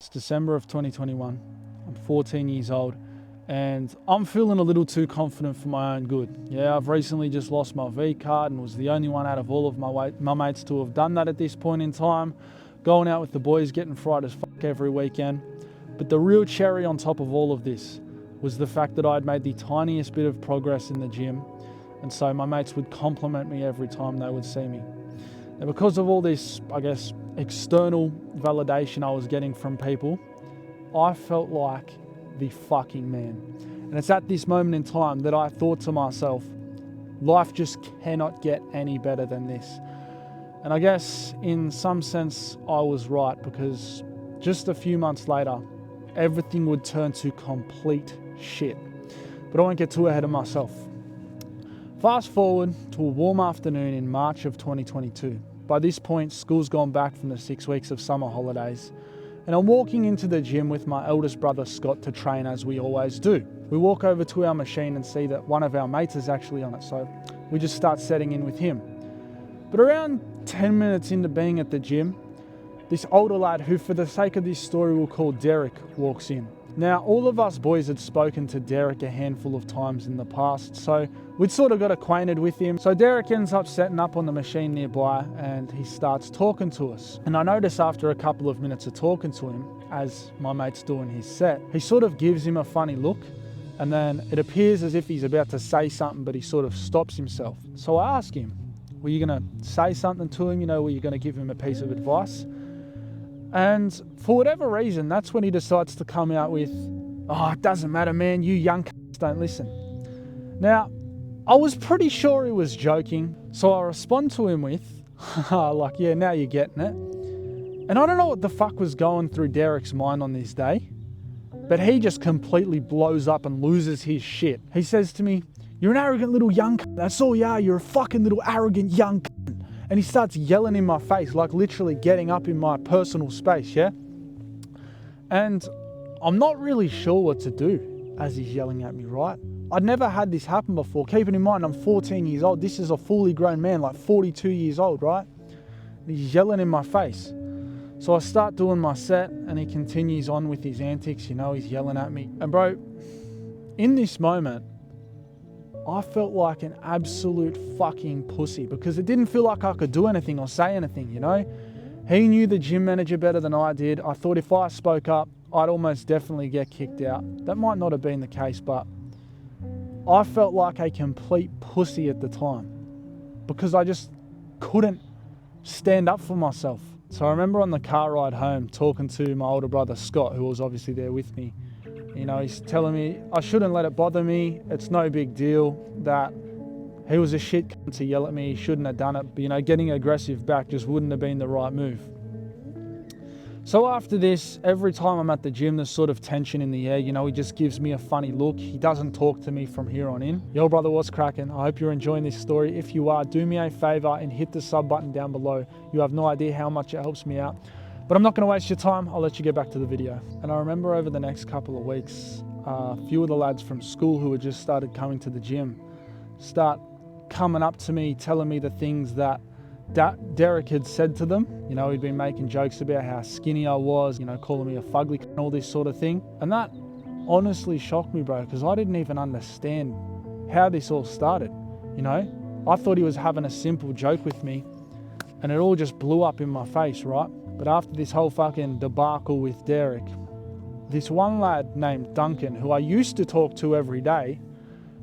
It's December of 2021. I'm 14 years old and I'm feeling a little too confident for my own good. Yeah, I've recently just lost my V card and was the only one out of all of my mates to have done that at this point in time. Going out with the boys, getting fried as fuck every weekend. But the real cherry on top of all of this was the fact that I'd made the tiniest bit of progress in the gym. And so my mates would compliment me every time they would see me. And because of all this, I guess, external validation I was getting from people, I felt like the fucking man. And it's at this moment in time that I thought to myself, life just cannot get any better than this. And I guess in some sense I was right, because just a few months later, everything would turn to complete shit. But I won't get too ahead of myself. Fast forward to a warm afternoon in March of 2022. By this point, school's gone back from the 6 weeks of summer holidays, and I'm walking into the gym with my eldest brother Scott to train, as we always do. We walk over to our machine and see that one of our mates is actually on it, so we just start setting in with him. But around 10 minutes into being at the gym, this older lad, who for the sake of this story we'll call Derek, walks in. Now, all of us boys had spoken to Derek a handful of times in the past, so we'd sort of got acquainted with him. So Derek ends up setting up on the machine nearby and he starts talking to us. And I notice after a couple of minutes of talking to him, as my mate's doing his set, he sort of gives him a funny look, and then it appears as if he's about to say something, but he sort of stops himself. So I ask him, were you gonna say something to him? Were you gonna give him a piece of advice? And for whatever reason, that's when he decides to come out with, oh, it doesn't matter, man, you young c***s don't listen. Now, I was pretty sure he was joking, so I respond to him with, like, yeah, now you're getting it. And I don't know what the fuck was going through Derek's mind on this day, but he just completely blows up and loses his shit. He says to me, you're an arrogant little young c***, that's all you are, you're a fucking little arrogant young c***. And he starts yelling in my face, like literally getting up in my personal space, yeah? And I'm not really sure what to do as he's yelling at me, right? I'd never had this happen before. Keeping in mind, I'm 14 years old. This is a fully grown man, like 42 years old, right? And he's yelling in my face. So I start doing my set and he continues on with his antics, he's yelling at me. And bro, in this moment, I felt like an absolute fucking pussy, because it didn't feel like I could do anything or say anything, He knew the gym manager better than I did. I thought if I spoke up, I'd almost definitely get kicked out. That might not have been the case, but I felt like a complete pussy at the time because I just couldn't stand up for myself. So I remember on the car ride home talking to my older brother Scott, who was obviously there with me. He's telling me I shouldn't let it bother me. It's no big deal, that he was a shit cunt to yell at me. He shouldn't have done it. But, getting aggressive back just wouldn't have been the right move. So after this, every time I'm at the gym, there's sort of tension in the air. He just gives me a funny look. He doesn't talk to me from here on in. Yo, brother, what's cracking? I hope you're enjoying this story. If you are, do me a favor and hit the sub button down below. You have no idea how much it helps me out. But I'm not going to waste your time. I'll let you get back to the video. And I remember over the next couple of weeks, a few of the lads from school who had just started coming to the gym start coming up to me, telling me the things that Derek had said to them. He'd been making jokes about how skinny I was, calling me a fugly and all this sort of thing. And that honestly shocked me, bro, because I didn't even understand how this all started. I thought he was having a simple joke with me and it all just blew up in my face, right? But after this whole fucking debacle with Derek, this one lad named Duncan, who I used to talk to every day,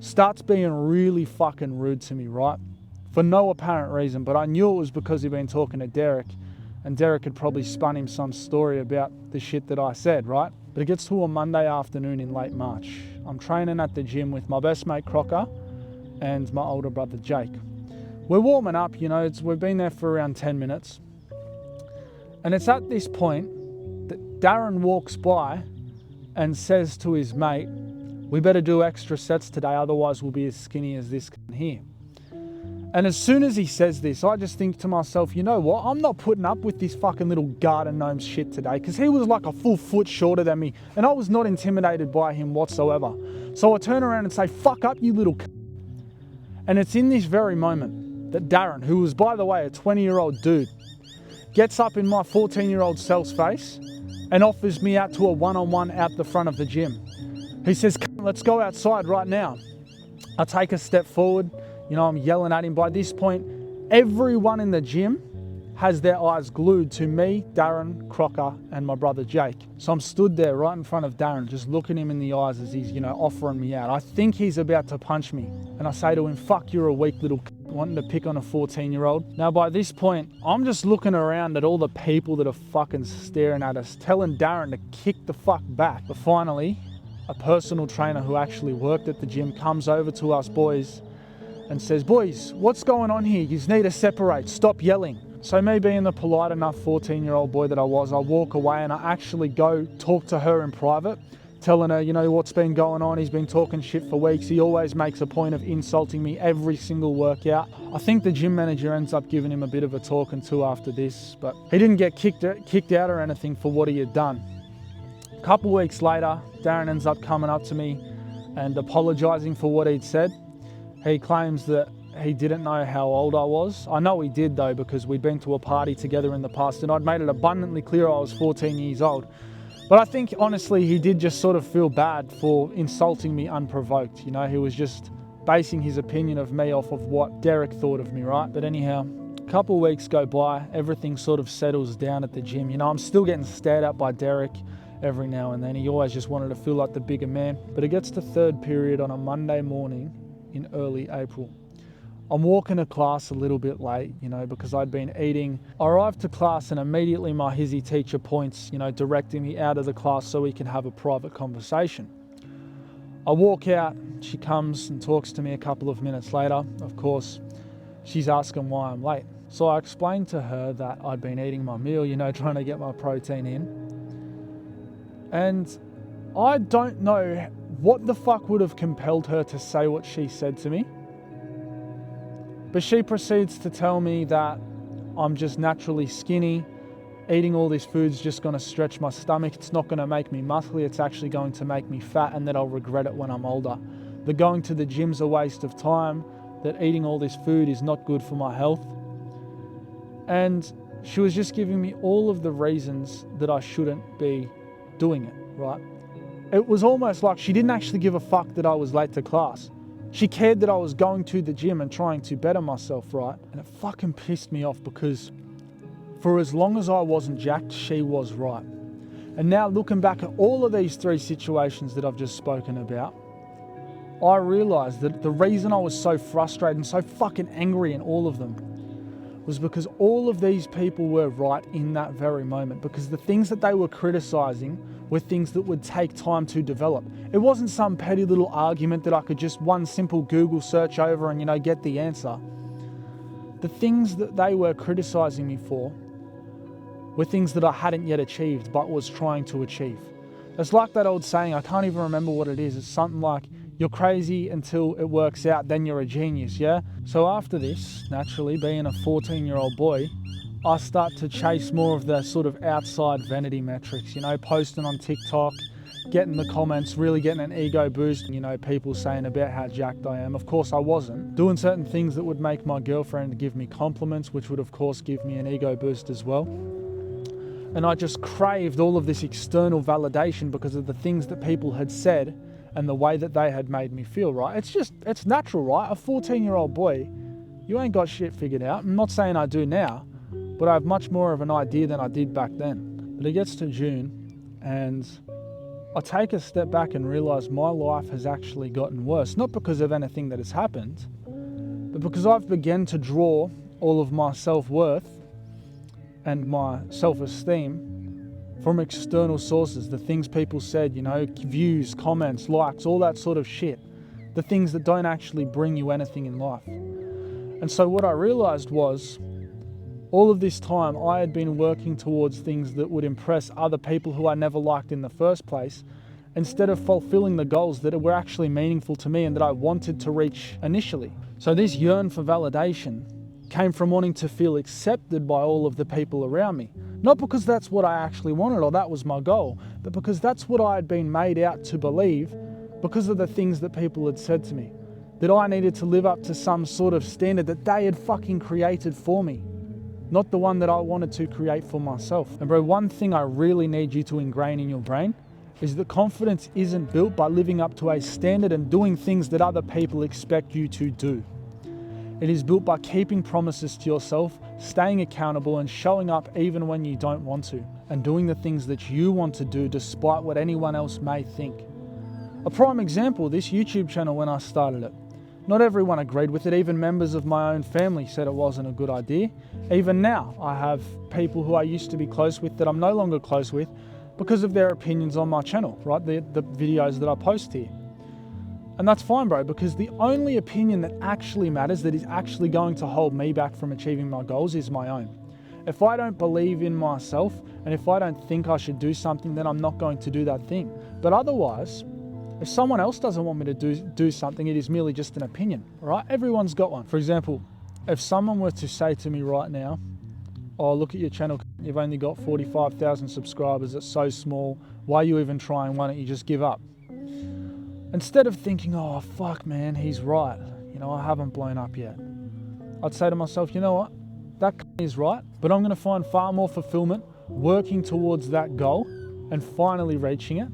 starts being really fucking rude to me, right? For no apparent reason, but I knew it was because he'd been talking to Derek, and Derek had probably spun him some story about the shit that I said, right? But it gets to a Monday afternoon in late March. I'm training at the gym with my best mate Crocker and my older brother Jake. We're warming up, we've been there for around 10 minutes. And it's at this point that Darren walks by and says to his mate, we better do extra sets today, otherwise we'll be as skinny as this here. And as soon as he says this, I just think to myself, you know what? I'm not putting up with this fucking little garden gnome shit today, because he was like a full foot shorter than me and I was not intimidated by him whatsoever. So I turn around and say, fuck up, you little c***. And it's in this very moment that Darren, who was, by the way, a 20-year-old dude, gets up in my 14-year-old self's face and offers me out to a one-on-one out the front of the gym. He says, let's go outside right now. I take a step forward, I'm yelling at him. By this point, everyone in the gym has their eyes glued to me, Darren, Crocker, and my brother Jake. So I'm stood there right in front of Darren, just looking him in the eyes as he's, offering me out. I think he's about to punch me. And I say to him, fuck, you're a weak little wanting to pick on a 14-year-old. Now, by this point, I'm just looking around at all the people that are fucking staring at us, telling Darren to kick the fuck back. But finally, a personal trainer who actually worked at the gym comes over to us boys and says, boys, what's going on here? You need to separate, stop yelling. So me being the polite enough 14-year-old boy that I was, I walk away and I actually go talk to her in private, telling her, what's been going on. He's been talking shit for weeks. He always makes a point of insulting me every single workout. I think the gym manager ends up giving him a bit of a talking to after this, but he didn't get kicked out or anything for what he had done. A couple weeks later, Darren ends up coming up to me and apologising for what he'd said. He claims that he didn't know how old I was. I know he did though, because we'd been to a party together in the past and I'd made it abundantly clear I was 14 years old. But I think honestly he did just sort of feel bad for insulting me unprovoked. He was just basing his opinion of me off of what Derek thought of me, right? But anyhow, a couple of weeks go by, everything sort of settles down at the gym. I'm still getting stared at by Derek every now and then. He always just wanted to feel like the bigger man. But it gets to third period on a Monday morning in early April. I'm walking to class a little bit late, because I'd been eating. I arrived to class and immediately my hizzy teacher points, directing me out of the class so we can have a private conversation. I walk out, she comes and talks to me a couple of minutes later. Of course, she's asking why I'm late. So I explained to her that I'd been eating my meal, trying to get my protein in. And I don't know what the fuck would have compelled her to say what she said to me. But she proceeds to tell me that I'm just naturally skinny. Eating all this food's just going to stretch my stomach. It's not going to make me muscly. It's actually going to make me fat, and that I'll regret it when I'm older. That going to the gym's a waste of time. That eating all this food is not good for my health. And she was just giving me all of the reasons that I shouldn't be doing it, right? It was almost like she didn't actually give a fuck that I was late to class. She cared that I was going to the gym and trying to better myself, right? And it fucking pissed me off, because for as long as I wasn't jacked, she was right. And now looking back at all of these three situations that I've just spoken about, I realised that the reason I was so frustrated and so fucking angry in all of them was because all of these people were right in that very moment, because the things that they were criticising were things that would take time to develop. It wasn't some petty little argument that I could just one simple Google search over and get the answer. The things that they were criticising me for were things that I hadn't yet achieved but was trying to achieve. It's like that old saying, I can't even remember what it is. It's something like, you're crazy until it works out, then you're a genius, yeah? So after this, naturally, being a 14-year-old boy, I start to chase more of the sort of outside vanity metrics, posting on TikTok, getting the comments, really getting an ego boost, people saying about how jacked I am. Of course I wasn't. Doing certain things that would make my girlfriend give me compliments, which would of course give me an ego boost as well. And I just craved all of this external validation because of the things that people had said and the way that they had made me feel, right? It's natural, right? A 14-year-old boy, you ain't got shit figured out. I'm not saying I do now, but I have much more of an idea than I did back then. But it gets to June and I take a step back and realise my life has actually gotten worse. Not because of anything that has happened, but because I've begun to draw all of my self-worth and my self-esteem from external sources. The things people said, views, comments, likes, all that sort of shit. The things that don't actually bring you anything in life. And so what I realised was, all of this time I had been working towards things that would impress other people who I never liked in the first place, instead of fulfilling the goals that were actually meaningful to me and that I wanted to reach initially. So this yearn for validation came from wanting to feel accepted by all of the people around me. Not because that's what I actually wanted or that was my goal, but because that's what I had been made out to believe because of the things that people had said to me. That I needed to live up to some sort of standard that they had fucking created for me. not the one that I wanted to create for myself. And bro, one thing I really need you to ingrain in your brain is that confidence isn't built by living up to a standard and doing things that other people expect you to do. It is built by keeping promises to yourself, staying accountable and showing up even when you don't want to, and doing the things that you want to do despite what anyone else may think. A prime example, this YouTube channel when I started it. Not everyone agreed with it, even members of my own family said it wasn't a good idea. Even now, I have people who I used to be close with that I'm no longer close with because of their opinions on my channel, right? The videos that I post here. And that's fine, bro, because the only opinion that actually matters, that is actually going to hold me back from achieving my goals, is my own. If I don't believe in myself and if I don't think I should do something, then I'm not going to do that thing. But otherwise, if someone else doesn't want me to do something, it is merely just an opinion, right? Everyone's got one. For example, if someone were to say to me right now, oh, look at your channel, you've only got 45,000 subscribers, it's so small, why are you even trying, why don't you just give up? Instead of thinking, oh, fuck, man, he's right, I haven't blown up yet, I'd say to myself, you know what, that is right, but I'm going to find far more fulfillment working towards that goal and finally reaching it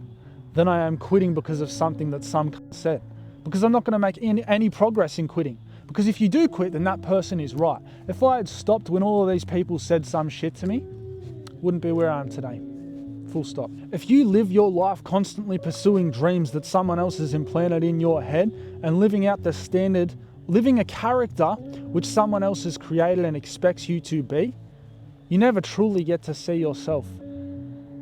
than I am quitting because of something that some said. Because I'm not going to make any progress in quitting. Because if you do quit, then that person is right. If I had stopped when all of these people said some shit to me, wouldn't be where I am today. Full stop. If you live your life constantly pursuing dreams that someone else has implanted in your head and living out the standard, living a character which someone else has created and expects you to be, you never truly get to see yourself.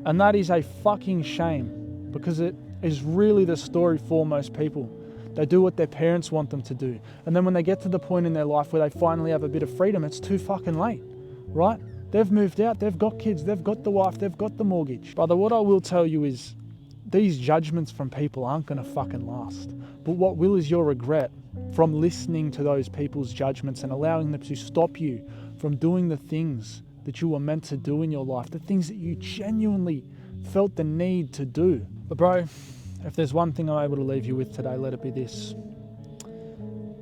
And that is a fucking shame, because it is really the story for most people. They do what their parents want them to do. And then when they get to the point in their life where they finally have a bit of freedom, it's too fucking late, right? They've moved out, they've got kids, they've got the wife, they've got the mortgage. Brother, what I will tell you is these judgments from people aren't gonna fucking last. But what will is your regret from listening to those people's judgments and allowing them to stop you from doing the things that you were meant to do in your life, the things that you genuinely felt the need to do. But bro, if there's one thing I'm able to leave you with today, let it be this.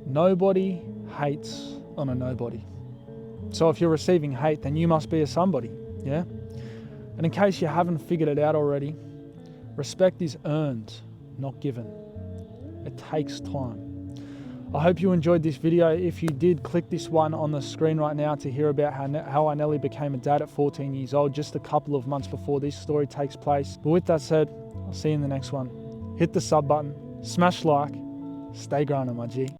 Nobody hates on a nobody. So if you're receiving hate, then you must be a somebody, yeah? And in case you haven't figured it out already, respect is earned, not given. It takes time. I hope you enjoyed this video. If you did, click this one on the screen right now to hear about how I nearly became a dad at 14 years old, just a couple of months before this story takes place. But with that said, I'll see you in the next one. Hit the sub button, smash like, stay grinding, my G.